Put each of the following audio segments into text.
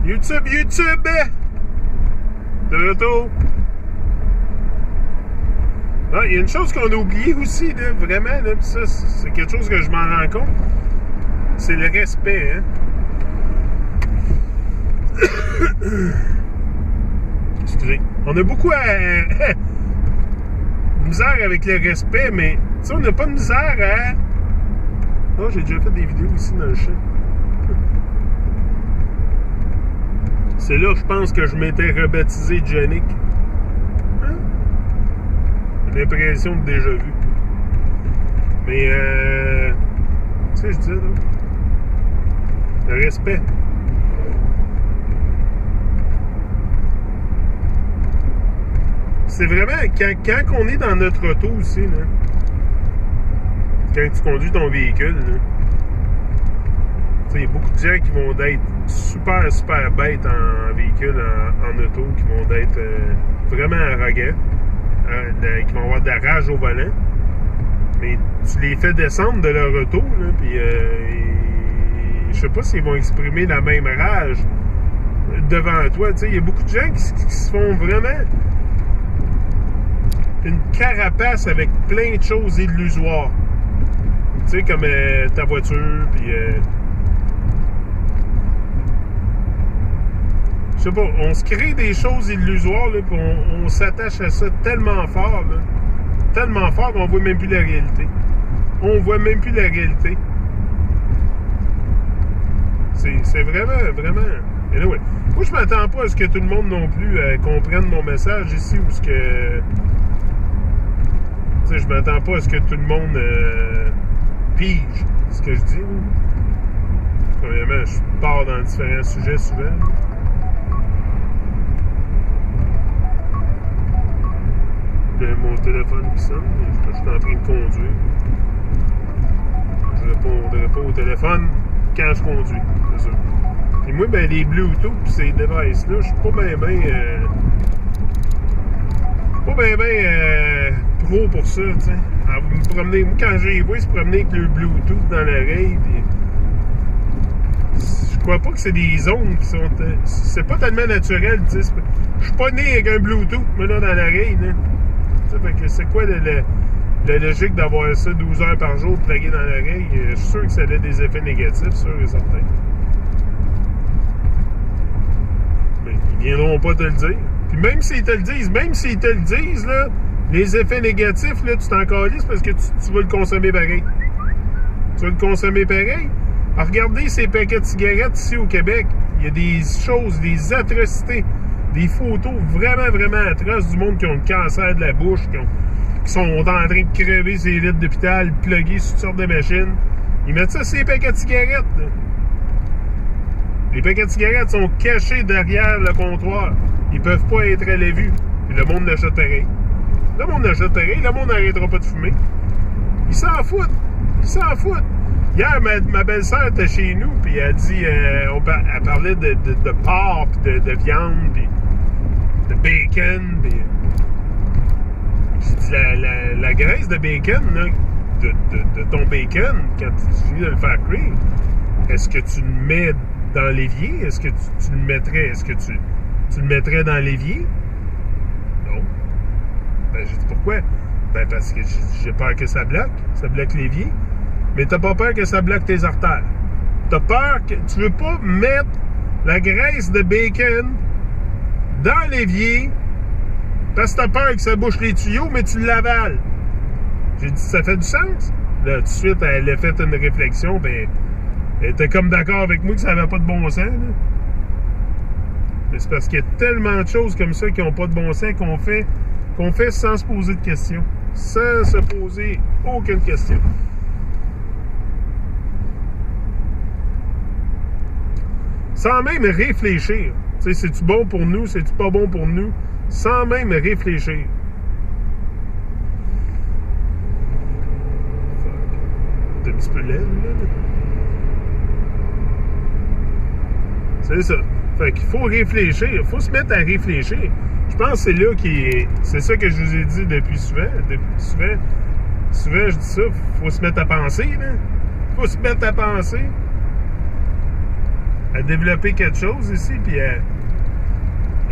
YouTube! De retour! Ah, il y a une chose qu'on a oubliée aussi, là, vraiment, là, pis ça, c'est quelque chose que je m'en rends compte. C'est le respect, hein? Excusez. On a beaucoup de misère avec le respect, mais tu sais, on n'a pas de misère à... Oh, j'ai déjà fait des vidéos ici dans le champ. C'est là, je pense que je m'étais rebaptisé Yannick. Hein? J'ai l'impression de déjà vu. Mais, tu sais, je disais, là, le respect. C'est vraiment, quand on est dans notre auto aussi, là, quand tu conduis ton véhicule, il y a beaucoup de gens qui vont être super bêtes en véhicule, en auto, qui vont être vraiment arrogants, qui vont avoir de la rage au volant. Mais tu les fais descendre de leur auto, puis je sais pas s'ils vont exprimer la même rage devant toi. Il y a beaucoup de gens qui se font vraiment une carapace avec plein de choses illusoires. Tu sais, comme ta voiture, puis... je sais pas, on se crée des choses illusoires, là, puis on s'attache à ça tellement fort, là. Tellement fort qu'on voit même plus la réalité. On voit même plus la réalité. C'est vraiment... Anyway, moi, je m'attends pas à ce que tout le monde non plus comprenne mon message ici, ou ce que... Tu sais, je m'attends pas à ce que tout le monde pige ce que je dis. Premièrement, je pars dans différents sujets souvent. Mon téléphone qui sonne, je suis en train de conduire. Je répondrai pas au téléphone quand je conduis, c'est sûr. Et moi, ben les Bluetooth pis ces devices-là, je suis pas bien pro pour ça, tu sais. Me promener, moi quand j'ai vu se promener avec le Bluetooth dans l'oreille, pis je crois pas que c'est des ondes qui sont... c'est pas tellement naturel, tu sais. Je suis pas né avec un Bluetooth, moi, là, dans l'oreille, là. Fait que c'est quoi la logique d'avoir ça 12 heures par jour plugué dans l'oreille? Je suis sûr que ça a des effets négatifs, sûr et certain. Mais ils viendront pas te le dire. Puis même s'ils te le disent, là, les effets négatifs, là, tu t'en calisses parce que tu vas le consommer pareil. Tu vas le consommer pareil? Alors, regardez ces paquets de cigarettes ici au Québec. Il y a des choses, des atrocités. Des photos vraiment atroces du monde qui ont le cancer de la bouche, qui sont en train de crever ces lits d'hôpital, plugués sur toutes sortes de machines. Ils mettent ça sur les paquets de cigarettes. Là. Les paquets de cigarettes sont cachés derrière le comptoir. Ils peuvent pas être à la vue. Puis le monde l'achète pareil. Le monde n'arrêtera pas de fumer. Ils s'en foutent. Hier, ma belle-sœur était chez nous, puis elle dit, elle parlait de porc, puis de viande, puis de bacon, puis... J'ai dit, la graisse de bacon, là, de ton bacon, quand tu finis de le faire cuire, est-ce que tu le mets dans l'évier? Est-ce que tu le mettrais? Est-ce que tu le mettrais dans l'évier? Non. Ben, j'ai dit, pourquoi? Ben, parce que j'ai peur que ça bloque l'évier. Mais t'as pas peur que ça bloque tes artères. T'as peur que... Tu veux pas mettre la graisse de bacon dans l'évier parce que t'as peur que ça bouche les tuyaux, mais tu l'avales. J'ai dit, ça fait du sens? Là, tout de suite, elle a fait une réflexion, ben, elle était comme d'accord avec moi que ça n'avait pas de bon sens, là. Mais c'est parce qu'il y a tellement de choses comme ça qui n'ont pas de bon sens qu'on fait sans se poser de questions. Sans se poser aucune question. Sans même réfléchir. Tu sais, c'est-tu bon pour nous? C'est-tu pas bon pour nous? Sans même réfléchir. C'est un petit peu laid, là. C'est ça. Fait qu'il faut réfléchir. Il faut se mettre à réfléchir. Je pense que c'est là c'est ça que je vous ai dit depuis souvent. Souvent, je dis ça. Faut se mettre à penser, là. Faut se mettre à penser. à développer quelque chose ici, puis à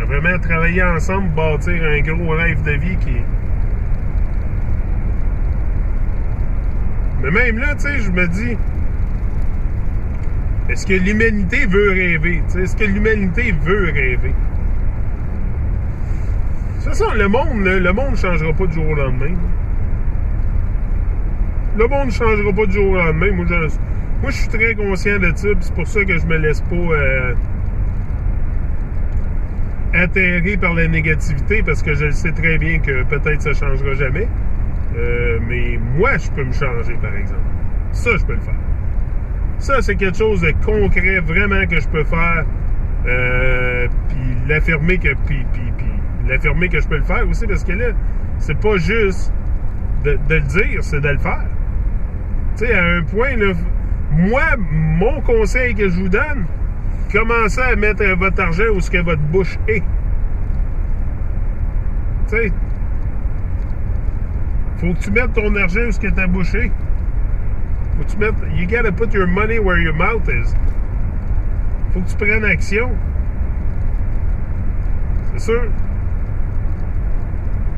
vraiment travailler ensemble, bâtir un gros rêve de vie qui... Mais même là, tu sais, je me dis, est-ce que l'humanité veut rêver? T'sais, est-ce que l'humanité veut rêver? C'est ça, le monde ne changera pas du jour au lendemain. Le monde ne changera pas du jour au lendemain. Moi, je suis très conscient de ça, c'est pour ça que je me laisse pas atterrer par la négativité, parce que je sais très bien que peut-être ça ne changera jamais. Mais moi, je peux me changer, par exemple. Ça, je peux le faire. Ça, c'est quelque chose de concret, vraiment, que je peux faire. Puis l'affirmer que je peux le faire aussi, parce que là, c'est pas juste de le dire, c'est de le faire. Tu sais, à un point, là, moi, mon conseil que je vous donne, commencez à mettre votre argent où ce que votre bouche est. Tu sais, faut que tu mettes ton argent où ce que ta bouche est. Faut que tu mettes... You gotta put your money where your mouth is. Faut que tu prennes action. C'est sûr.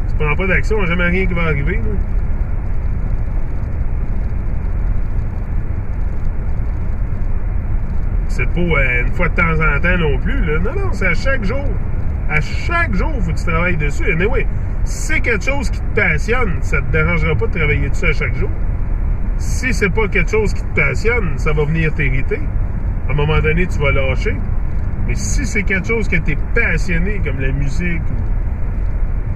Si tu prends pas d'action, il n'y a jamais rien qui va arriver. Là. C'est pas une fois de temps en temps non plus. Là. Non, c'est à chaque jour. À chaque jour, il faut que tu travailles dessus. Mais oui, si c'est quelque chose qui te passionne, ça ne te dérangera pas de travailler dessus à chaque jour. Si c'est pas quelque chose qui te passionne, ça va venir t'irriter. À un moment donné, tu vas lâcher. Mais si c'est quelque chose que tu es passionné, comme la musique,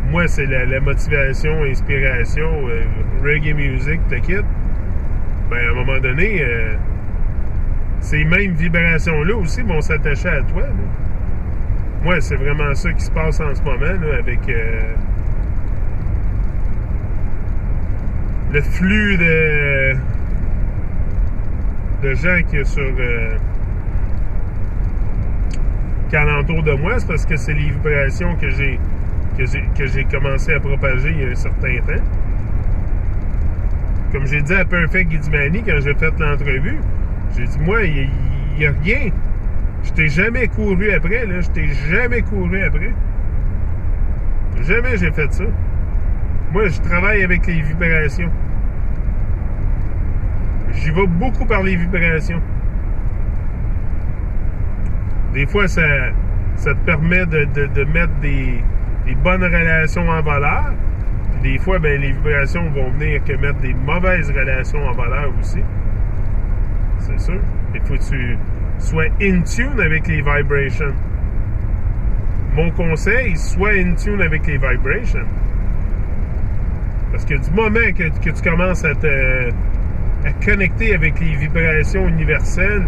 ou moi, c'est la motivation, l'inspiration, reggae music, t'inquiète, ben à un moment donné, ces mêmes vibrations-là aussi vont s'attacher à toi. Là. Moi, c'est vraiment ça qui se passe en ce moment, là, avec le flux de gens qui est sur... qui alentour de moi, c'est parce que c'est les vibrations que j'ai commencé à propager il y a un certain temps. Comme j'ai dit à Perfect Guidimani quand j'ai fait l'entrevue, j'ai dit, moi, il n'y a rien. Je t'ai jamais couru après, là. Je t'ai jamais couru après. Jamais j'ai fait ça. Moi, je travaille avec les vibrations. J'y vais beaucoup par les vibrations. Des fois, ça te permet de mettre des bonnes relations en valeur. Puis des fois, ben, les vibrations vont venir que mettre des mauvaises relations en valeur aussi. C'est sûr. Il faut que tu sois in tune avec les vibrations. Mon conseil, sois in tune avec les vibrations. Parce que du moment que tu commences à connecter avec les vibrations universelles,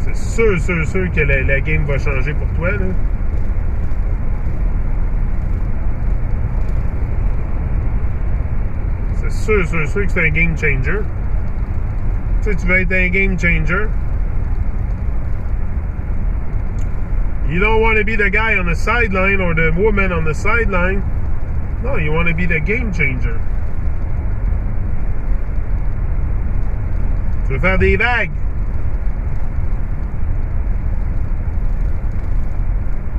c'est sûr que la game va changer pour toi, là. C'est sûr que c'est un game changer. Tu sais, tu veux être un game changer. You don't want to be the guy on the sideline or the woman on the sideline. No, you want to be the game changer. Tu veux faire des vagues.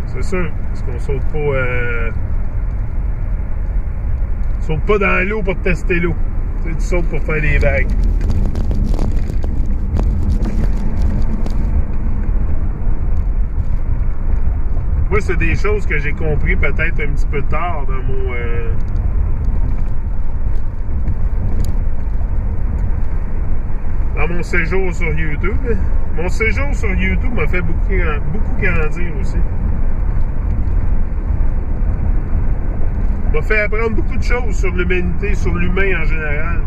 C'est sûr, parce qu'on saute pas dans l'eau pour tester l'eau. Tu sautes pour faire des vagues. Moi, c'est des choses que j'ai compris peut-être un petit peu tard dans mon séjour sur YouTube. Mon séjour sur YouTube m'a fait beaucoup grandir aussi. M'a fait apprendre beaucoup de choses sur l'humanité, sur l'humain en général,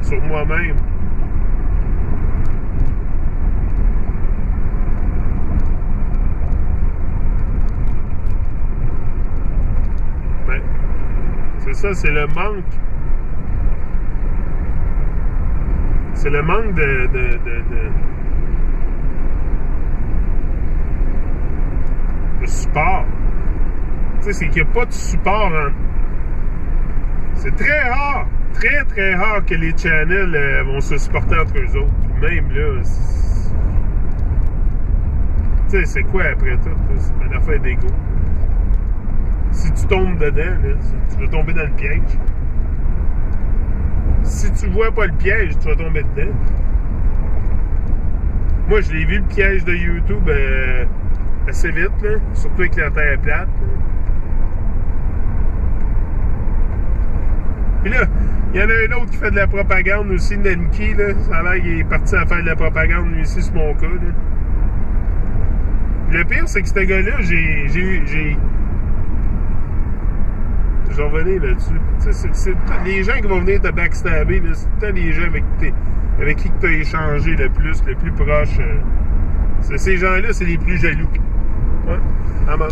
sur moi-même. Ben, c'est ça, c'est le manque. C'est le manque de support. Tu sais, c'est qu'il n'y a pas de support. C'est très rare, très rare que les channels vont se supporter entre eux autres. même, là. Tu sais, c'est quoi après tout? C'est une affaire d'égo. Si tu tombes dedans, là, tu vas tomber dans le piège. Si tu vois pas le piège, tu vas tomber dedans. Moi, je l'ai vu, le piège de YouTube, assez vite, là. Surtout avec la terre plate. Là. Puis là, il y en a un autre qui fait de la propagande aussi, Nenki, là. Ça a l'air qu'il est parti à faire de la propagande, lui aussi, c'est mon cas, là. Le pire, c'est que ce gars-là, j'ai... Je vais revenir là-dessus. C'est les gens qui vont venir te backstabber, là, c'est les gens avec qui tu as échangé le plus proche. Ces gens-là, c'est les plus jaloux. Ouais, à mort.